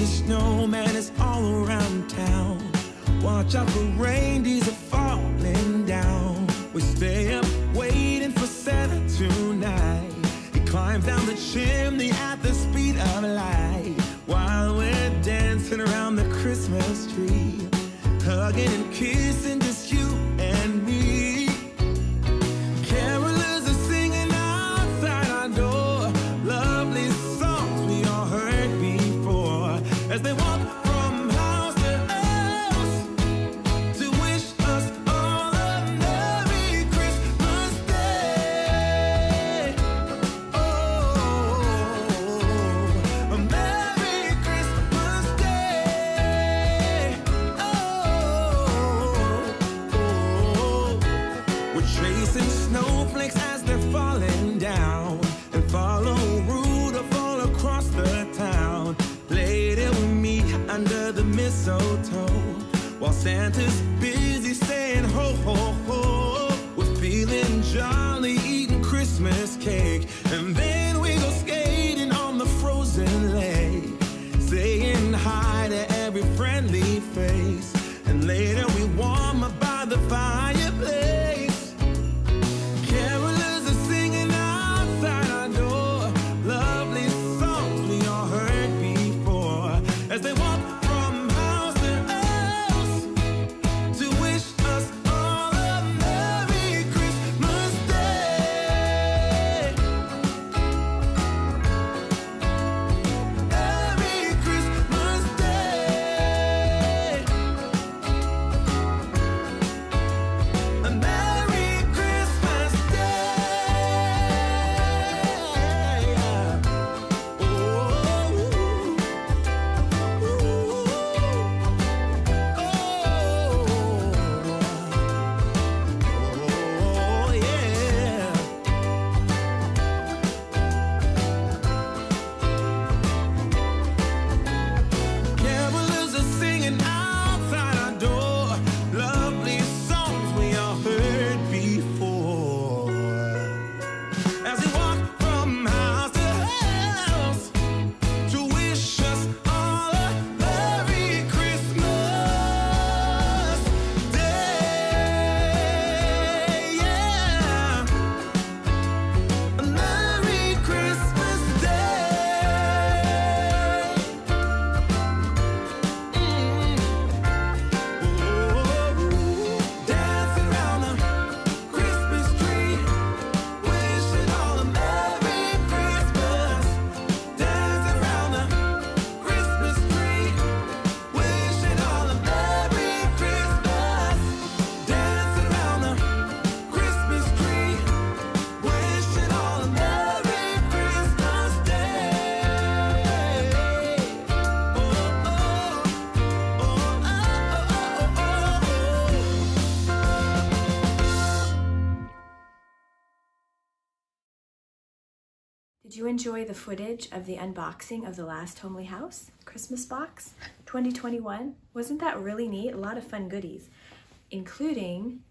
snowman is all around town. Watch out for reindeers are falling down. We stay up waiting for Santa tonight. He climbs down the chimney at the speed of light, while we're dancing around the Christmas tree, hugging and kissing, just you and me. Carolers are singing outside our door, lovely songs we all heard before, as they walk from house to house to wish us all a Merry Christmas Day. Oh, a Merry Christmas Day. Oh, we're chasing snowflakes as they're falling down, and follow Rudolph all across the town. Later we meet under the mistletoe, while Santa's busy saying ho, ho, ho. We're feeling jolly, eating Christmas cake, and then we go skating on the frozen lake, saying hi to every friendly face, and later we warm up by the fireplace. Carolers are singing outside our door, lovely songs we all heard before, as they walk from house to house to wish us all a Merry Christmas Day. Merry Christmas Day. A Merry Christmas Day. Oh, yeah. Carolers are singing outside our door, lovely songs we all heard before, as we walk from house to house to wish us all a Merry Christmas Day. Yeah, a Merry Christmas Day. Dancing around the Christmas tree, wishing all a Merry Christmas. Dancing around the Christmas tree, wishing all a Merry Christmas. Dancing around the Christmas tree, wishing all a Merry Christmas Day. Did you enjoy the footage of the unboxing of the last homely house Christmas box 2021? Wasn't that really neat? A lot of fun goodies, including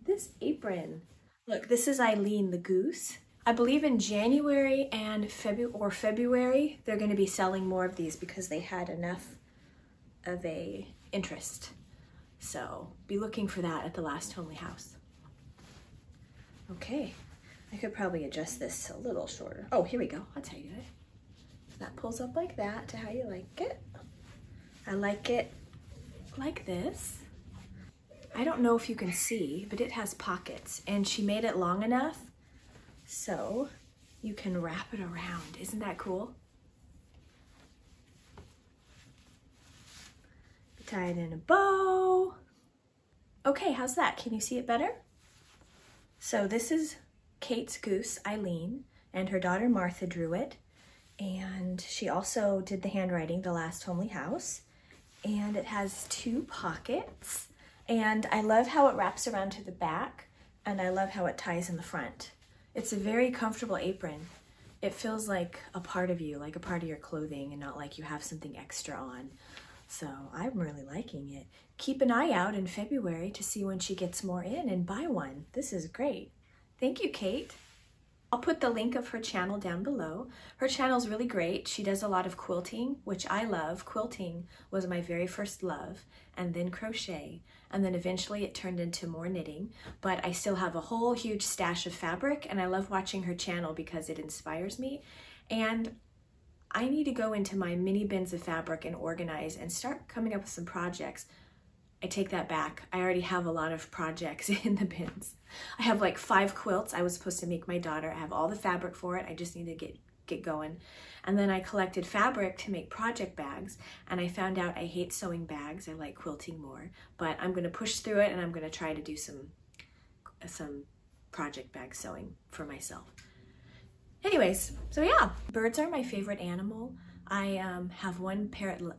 this apron. Look, this is Eileen the goose. I believe in January and February they're going to be selling more of these because they had enough of a interest. So be looking for that at the last homely house. Okay, I could probably adjust this a little shorter. Oh, here we go. I'll tell you it. That pulls up like that to how you like it. I like it like this. I don't know if you can see, but it has pockets, and she made it long enough so you can wrap it around. Isn't that cool? Tie it in a bow. Okay, how's that? Can you see it better? So this is Kate's goose, Eileen, and her daughter Martha drew it, and she also did the handwriting, the last homely house, and it has 2 pockets, and I love how it wraps around to the back, and I love how it ties in the front. It's a very comfortable apron. It feels like a part of you, like a part of your clothing, and not like you have something extra on. So I'm really liking it. Keep an eye out in February to see when she gets more in and buy one. This is great. Thank you, Kate. I'll put the link of her channel down below. Her channel's really great. She does a lot of quilting, which I love. Quilting was my very first love, and then crochet. And then eventually it turned into more knitting, but I still have a whole huge stash of fabric, and I love watching her channel because it inspires me. And I need to go into my mini bins of fabric and organize and start coming up with some projects. I take that back. I already have a lot of projects in the bins. I have like 5 quilts I was supposed to make my daughter. I have all the fabric for it. I just need to get going. And then I collected fabric to make project bags, and I found out I hate sewing bags. I like quilting more, but I'm gonna push through it, and I'm gonna try to do some project bag sewing for myself. Anyways, so yeah, birds are my favorite animal. I have one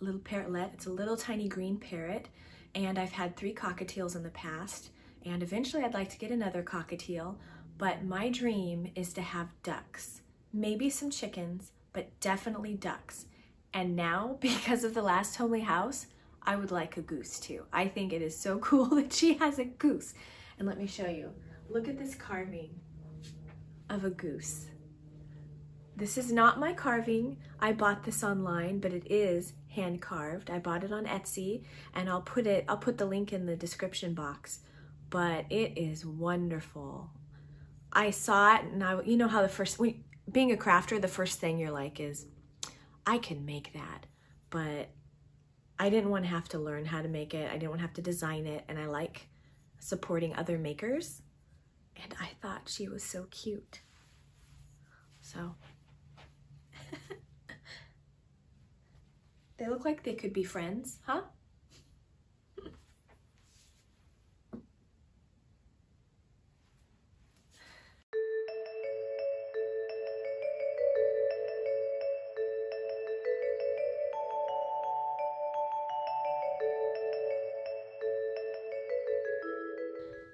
little parrotlet. It's a little tiny green parrot. And I've had 3 cockatiels in the past, and eventually I'd like to get another cockatiel, but my dream is to have ducks, maybe some chickens, but definitely ducks. And now, because of the last homely house, I would like a goose too. I think it is so cool that she has a goose. And let me show you. Look at this carving of a goose. This is not my carving. I bought this online, but it is hand carved. I bought it on Etsy, and I'll put the link in the description box, but it is wonderful. I saw it, and you know how being a crafter, the first thing you're like is, I can make that, but I didn't want to have to learn how to make it. I didn't want to have to design it, and I like supporting other makers, and I thought she was so cute. So they look like they could be friends, huh?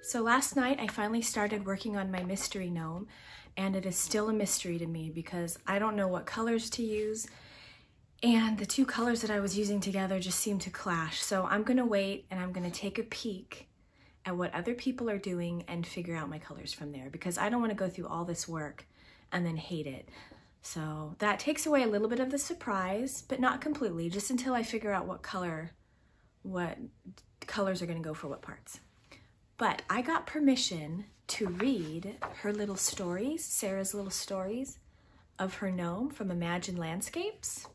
So last night I finally started working on my mystery gnome, and it is still a mystery to me because I don't know what colors to use, and the 2 colors that I was using together just seemed to clash. So I'm gonna wait, and I'm gonna take a peek at what other people are doing and figure out my colors from there, because I don't want to go through all this work and then hate it. So that takes away a little bit of the surprise, but not completely, just until I figure out what colors are gonna go for what parts. But I got permission to read her little stories, Sarah's little stories of her gnome from Imagine Landscapes.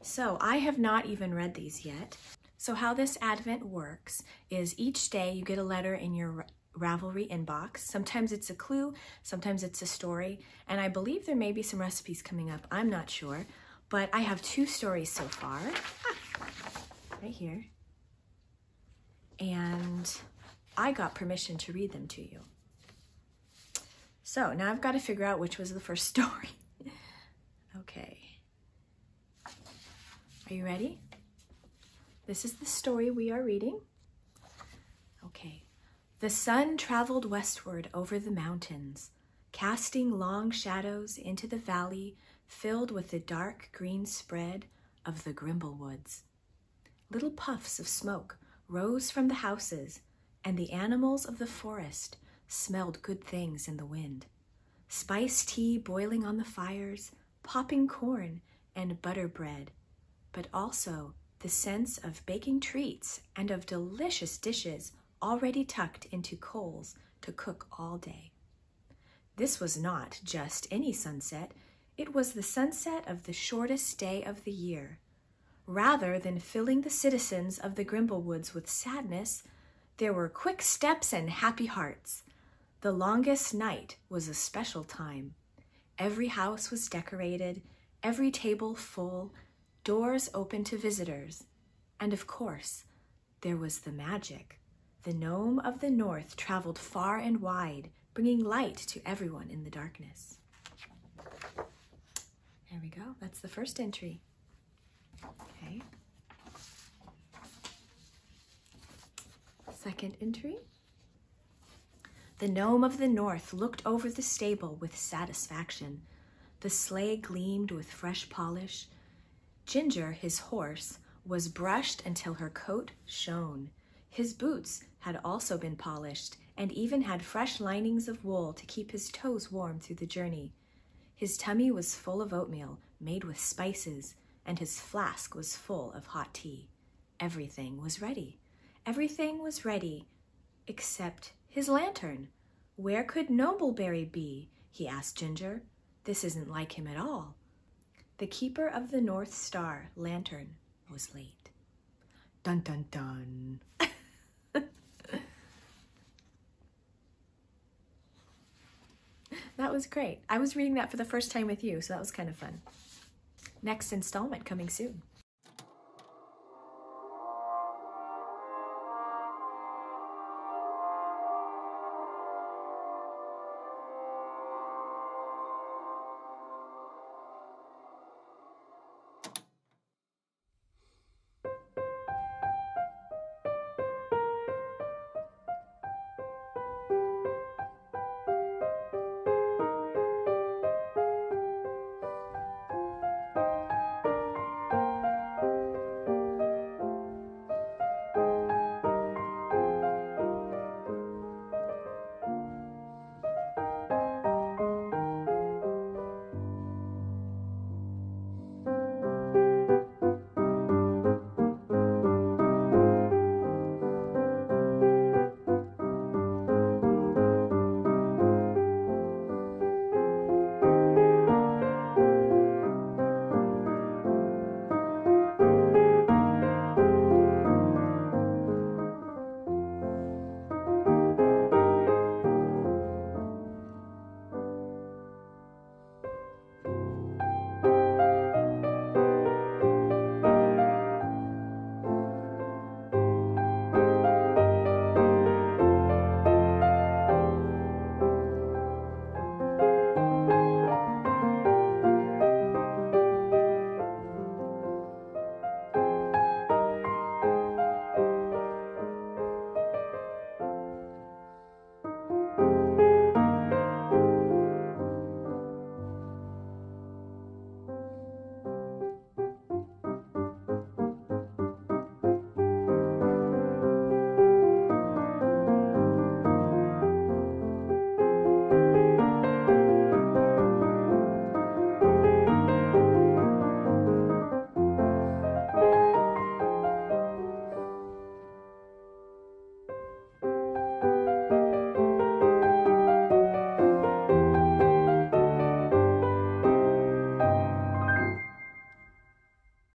So I have not even read these yet. So how this Advent works is each day you get a letter in your Ravelry inbox. Sometimes it's a clue, sometimes it's a story, and I believe there may be some recipes coming up. I'm not sure, but I have 2 stories so far, right here. And I got permission to read them to you. So now I've got to figure out which was the first story. Okay. Are you ready? This is the story we are reading. Okay. The sun traveled westward over the mountains, casting long shadows into the valley filled with the dark green spread of the Grimblewoods. Little puffs of smoke rose from the houses, and the animals of the forest smelled good things in the wind. Spiced tea boiling on the fires, popping corn and butter bread, but also the sense of baking treats and of delicious dishes already tucked into coals to cook all day. This was not just any sunset, it was the sunset of the shortest day of the year. Rather than filling the citizens of the Grimblewoods with sadness, there were quick steps and happy hearts. The longest night was a special time. Every house was decorated, every table full, doors open to visitors. And of course, there was the magic. The gnome of the north traveled far and wide, bringing light to everyone in the darkness. There we go. That's the first entry. Okay. Second entry. The gnome of the north looked over the stable with satisfaction. The sleigh gleamed with fresh polish. Ginger, his horse, was brushed until her coat shone. His boots had also been polished, and even had fresh linings of wool to keep his toes warm through the journey. His tummy was full of oatmeal made with spices, and his flask was full of hot tea. Everything was ready. Everything was ready, except his lantern. Where could Nobleberry be? He asked Ginger. This isn't like him at all. The keeper of the North Star lantern was late. Dun dun dun. That was great. I was reading that for the first time with you, so that was kind of fun. Next installment coming soon.